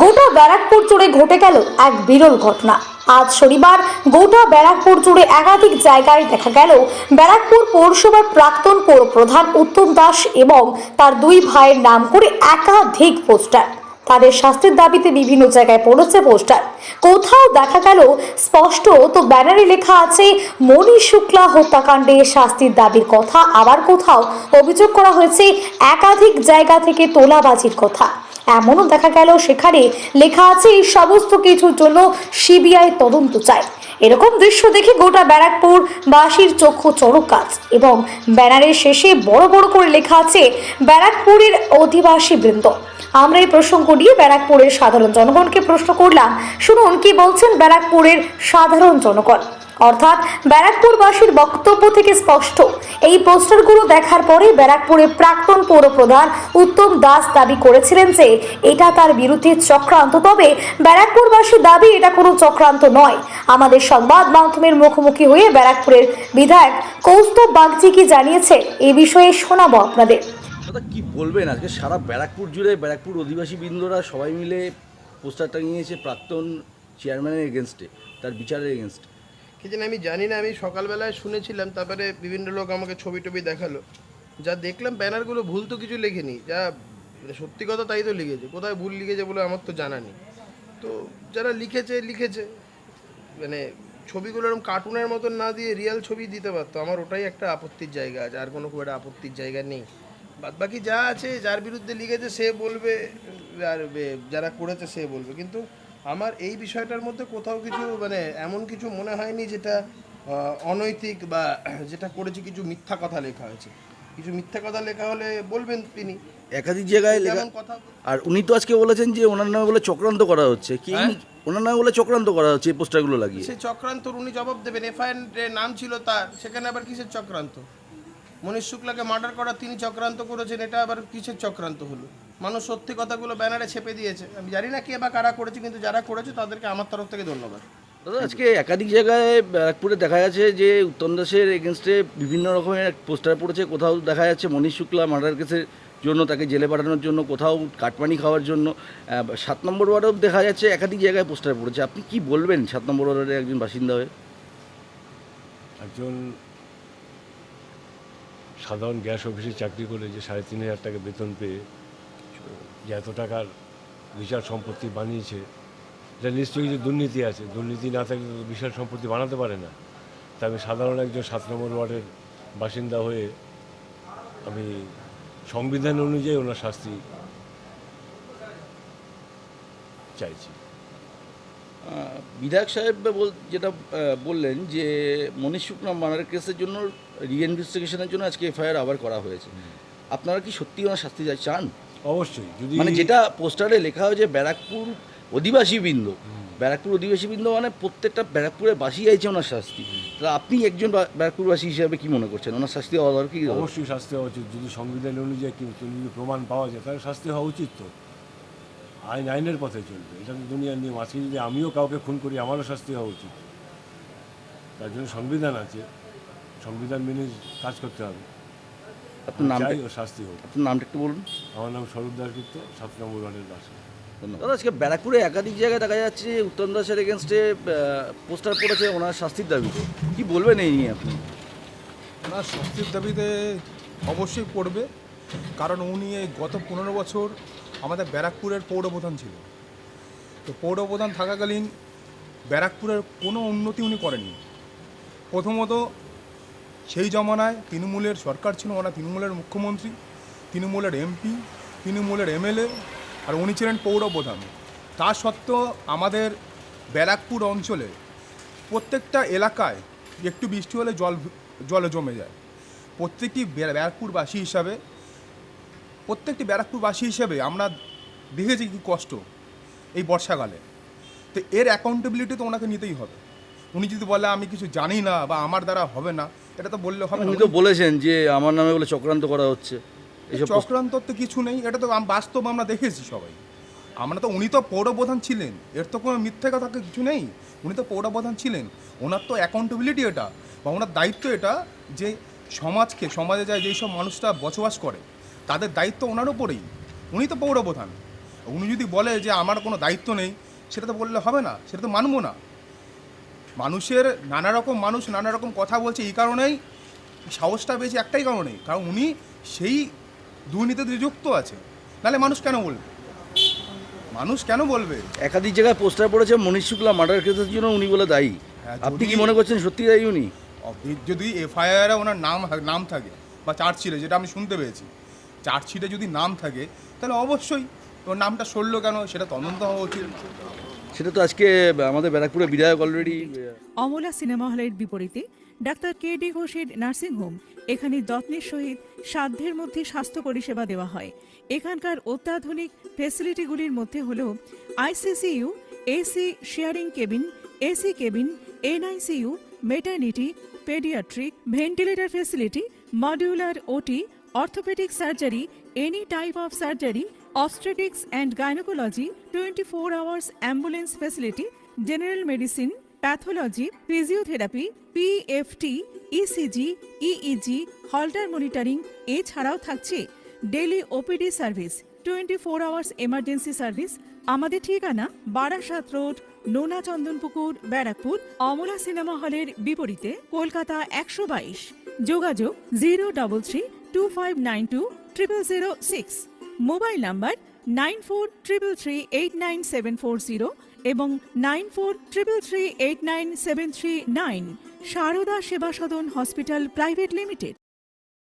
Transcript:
গোটা ব্যারাকপুর জুড়ে ঘটে গেল এক বিরল ঘটনা। আজ শনিবার গোটা ব্যারাকপুর জুড়ে একাধিক জায়গায় দেখা গেল ব্যারাকপুর পৌরসভার প্রাক্তন পৌর প্রধান উত্তম দাস এবং তার দুই ভাইয়ের নাম করে একাধিক পোস্টার। তাদের শাস্তির দাবিতে বিভিন্ন জায়গায় পড়েছে পোস্টার। কোথাও দেখা গেল স্পষ্ট তো ব্যানারে লেখা আছে মনীষ শুক্লা হত্যাকাণ্ডে শাস্তির দাবির কথা, আবার কোথাও অভিযোগ করা হয়েছে একাধিক জায়গা থেকে তোলাবাজির কথা। এমনও দেখা গেল সেখানে লেখা আছে এই সমস্ত কিছুর জন্য সিবিআই তদন্ত চায়। এরকম দৃশ্য দেখে গোটা ব্যারাকপুর বাসীর চক্ষু চড়ক গাছ এবং ব্যানারের শেষে বড় বড় করে লেখা আছে ব্যারাকপুরের অধিবাসী বৃন্দ। আমরা এই প্রসঙ্গ নিয়ে ব্যারাকপুরের সাধারণ জনগণকে প্রশ্ন করলাম, শুনুন কি বলছেন ব্যারাকপুরের সাধারণ জনগণ। অর্থাৎ ব্যারাকপুরবাসীর বক্তব্য থেকে স্পষ্ট, এই পোস্টারগুলো দেখার পরে ব্যারাকপুরের প্রাক্তন পৌর প্রধান উত্তম দাস দাবি করেছিলেন যে এটা তার বিরুদ্ধে চক্রান্ত। তবে ব্যারাকপুরবাসীর দাবি এটা কোনো চক্রান্ত নয়। আমাদের সংবাদ মাধ্যমের মুখোমুখি হয়ে ব্যারাকপুরের বিধায়ক কৌস্তব বাগচি কি জানিয়েছে এই বিষয়ে শোনাবো আপনাদের। দাদা কি বলবেন, আজকে সারা ব্যারাকপুর জুড়ে ব্যারাকপুর অধিবাসী বৃন্দরা সবাই মিলে পোস্টার টাঙিয়েছে প্রাক্তন চেয়ারম্যানের এগেনস্টে, তার বিচারের এগেনস্টে। কি জানি আমি জানি না, আমি সকালবেলায় শুনেছিলাম, তারপরে বিভিন্ন লোক আমাকে ছবি টবি দেখালো, যা দেখলাম ব্যানারগুলো ভুল তো কিছু লেখেনি, যা সত্যি কথা তাই তো লিখেছে। কোথায় ভুল লিখেছে বলে আমার তো জানা নেই। তো যারা লিখেছে মানে ছবিগুলো এরকম কার্টুনের মতন না দিয়ে রিয়েল ছবি দিতে পারতো। আমার ওটাই একটা আপত্তির জায়গা আছে, আর কোনো খুব একটা আপত্তির জায়গা নেই। বাদ বাকি যা আছে, যার বিরুদ্ধে লিখেছে সে বলবে, আর যারা করেছে সে বলবে। কিন্তু আমার এই বিষয়টার মধ্যে কোথাও কিছু মানে এমন কিছু মনে হয়নি যেটা অনৈতিক বা যেটা করেছে কিছু মিথ্যা কথা লেখা হয়েছে। কিছু মিথ্যা কথা লেখা হলে বলবেন তিনি, একাধিক জায়গায় লেখা। কথা। আর উনি তো আজকে বলেছেন যে ওনার নামে বলে চক্রান্ত করা হচ্ছে। কি ওনার নামে বলে চক্রান্ত করা হচ্ছে এই পোস্টারগুলো লাগিয়ে? সে চক্রান্ত উনি জবাব দেবেন। এফআইআর নাম ছিল তার, সেখানে আবার কিসের চক্রান্ত? মনীষ শুক্লাকে মার্ডার করা তিনি চক্রান্ত করেছেন, এটা আবার কিসের চক্রান্ত হলো? মানুষ সত্যি কথাগুলো ব্যানারে ছেপে দিয়েছে। আমি জানি না কে বা কারা করেছে, কিন্তু যারা করেছে তাদেরকে আমার তরফ থেকে ধন্যবাদ। দাদা আজকে একাধিক জায়গায় ব্যারাকপুরে দেখা যাচ্ছে যে উত্তম দাসের এগেনস্টে বিভিন্ন রকমের পোস্টার পড়েছে। কোথাও দেখা যাচ্ছে মনীষ শুক্লা মার্ডার কেসের জন্য তাকে জেলে পাঠানোর জন্য, কোথাও কাটমানি খাওয়ার জন্য। 7 নম্বর ওয়ার্ডেও দেখা যাচ্ছে একাধিক জায়গায় পোস্টার পড়েছে। আপনি কি বলবেন 7 নম্বর ওয়ার্ডের একজন বাসিন্দা হয়ে? একজন সাধারণ গ্যাস অফিসে চাকরি করে যে 3,500 টাকা বেতন পেয়ে যে এত টাকার বিশাল সম্পত্তি বানিয়েছে, এটা নিশ্চয়ই কিছু দুর্নীতি আছে। দুর্নীতি না থাকলে তো বিশাল সম্পত্তি বানাতে পারে না। তা আমি সাধারণ একজন 7 নম্বর ওয়ার্ডের বাসিন্দা হয়ে আমি সংবিধান অনুযায়ী ওনার শাস্তি চাইছি। বিধায়ক সাহেব যেটা বললেন যে মনীষ শুক্লা মার্ডার কেসের জন্য রিইনভেস্টিগেশনের জন্য আজকে এফআইআর আবার করা হয়েছে। আপনারা কি সত্যি ওনার শাস্তি চান? অবশ্যই। যদি মানে যেটা পোস্টারে লেখা হয়েছে ব্যারাকপুর অধিবাসী বৃন্দ, ব্যারাকপুর অধিবাসী বৃন্দ মানে প্রত্যেকটা ব্যারাকপুরের বাসী চাইছে ওনার শাস্তি। তা আপনি একজন ব্যারাকপুরবাসী হিসাবে কি মনে করছেন ওনার শাস্তি হওয়া দরকার? কি অবশ্যই শাস্তি হওয়া উচিত। যদি সংবিধান অনুযায়ী যদি প্রমাণ পাওয়া যায় তাহলে শাস্তি হওয়া উচিত। তো আইনের পথে চলবে, এটা তো দুনিয়ার নিয়ম। আজকে যদি আমিও কাউকে খুন করি আমারও শাস্তি হওয়া উচিত। তার জন্য সংবিধান আছে, সংবিধান মেনে কাজ করতে হবে। আপনার নাম চাই ও শাস্তি হোক। আপনার নামটা একটু বলুন। আমার নাম স্বরূপ দাসগুপ্ত, 7 নম্বর ওয়ার্ডের বাসী। দাদা আজকে ব্যারাকপুরে একাধিক জায়গায় দেখা যাচ্ছে উত্তম দাসের এগেনস্টে পোস্টার পড়েছে ওনার শাস্তির দাবিতে। কি বলবেন এই নিয়ে আপনি? ওনার শাস্তির দাবিতে অবশ্যই পড়বে, কারণ উনি এই গত 15 বছর আমাদের ব্যারাকপুরের পৌরপ্রধান ছিল। তো পৌরপ্রধান থাকাকালীন ব্যারাকপুরের কোনো উন্নতি উনি করেননি। প্রথমত সেই জমানায় তৃণমূলের সরকার ছিল, ওনার তৃণমূলের মুখ্যমন্ত্রী, তৃণমূলের এমপি, তৃণমূলের এমএলএ, আর উনি ছিলেন পৌরপ্রধান। তা সত্ত্বেও আমাদের ব্যারাকপুর অঞ্চলে প্রত্যেকটা এলাকায় একটু বৃষ্টি হলে জল জমে যায়। প্রত্যেকটি ব্যারাকপুরবাসী হিসাবে আমরা দেখেছি কী কষ্ট এই বর্ষাকালে। তো এর অ্যাকাউন্টেবিলিটি তো ওনাকে নিতেই হবে। উনি যদি বলে আমি কিছু জানি না বা আমার দ্বারা হবে না, এটা তো বললে হবে না। উনি তো বলেছেন যে আমার নামে বলে চক্রান্ত করা হচ্ছে। চক্রান্ত তো কিছু নেই, এটা তো বাস্তব আমরা দেখেছি সবাই। উনি তো পৌরপ্রধান ছিলেন, এর তো কোনো মিথ্যে কথা কিছু নেই। উনি তো পৌরপ্রধান ছিলেন, ওনার তো অ্যাকাউন্টেবিলিটি এটা, বা ওনার দায়িত্ব এটা যে সমাজে যায় যেই সব মানুষরা বসবাস করে তাদের দায়িত্ব ওনার উপরেই। উনি তো পৌরপ্রধান, উনি যদি বলে যে আমার কোনো দায়িত্ব নেই, সেটা তো বললে হবে না, সেটা তো মানবো না। মানুষের নানা রকম কথা বলছে, এই কারণেই সাহসটা পেয়েছে একটাই কারণেই, কারণ উনি সেই দুর্নীতিতে যুক্ত আছে। নাহলে মানুষ কেন বলবে? একাধিক জায়গায় পোস্টার পড়েছে মনীষ শুক্লা মার্ডার কেসের জন্য উনি বলে দায়ী। হ্যাঁ, আপনি কি যদি- মনে করছেন সত্যি দায়ী উনি? যদি এফআইআরে ওনার নাম থাকে বা চার্জশিটে, যেটা আমি শুনতে পেয়েছি, চার্জশিটে যদি নাম থাকে তাহলে অবশ্যই ওর নামটা সরলো কেন সেটা তদন্ত হওয়া উচিত। সেটা তো আজকে আমাদের ব্যারাকপুরের বিধায়ক অলরেডি অমলা সিনেমা হলের বিপরীতে ডাক্তার কে.ডি. ঘোষের নার্সিংহোম। এখানে যত্নের সহিত সাধ্যের মধ্যে স্বাস্থ্য পরিষেবা দেওয়া হয়। এখানকার অত্যাধুনিক ফেসিলিটিগুলির মধ্যে হল ICCU, AC sharing cabin, AC cabin, NICU, maternity, paediatric, ventilator facility, modular OT, orthopaedic surgery, any type of surgery, obstetrics and gynecology, 24 hours ambulance facility, general medicine, pathology, physiotherapy, PFT, ECG, EEG, Holter monitoring এছাড়াও থাকছে daily OPD service, 24 hours emergency service. আমাদের ঠিকানা Barasat road, নোনা Chandanpukur, Barrackpore. Amala cinema হলের বিপরীতে, কলকাতা 122। যোগাযোগ 03325920006। Mobile number 9433389740 এবং 9433389739। সারদা সেবা সদন হসপিটাল প্রাইভেট লিমিটেড।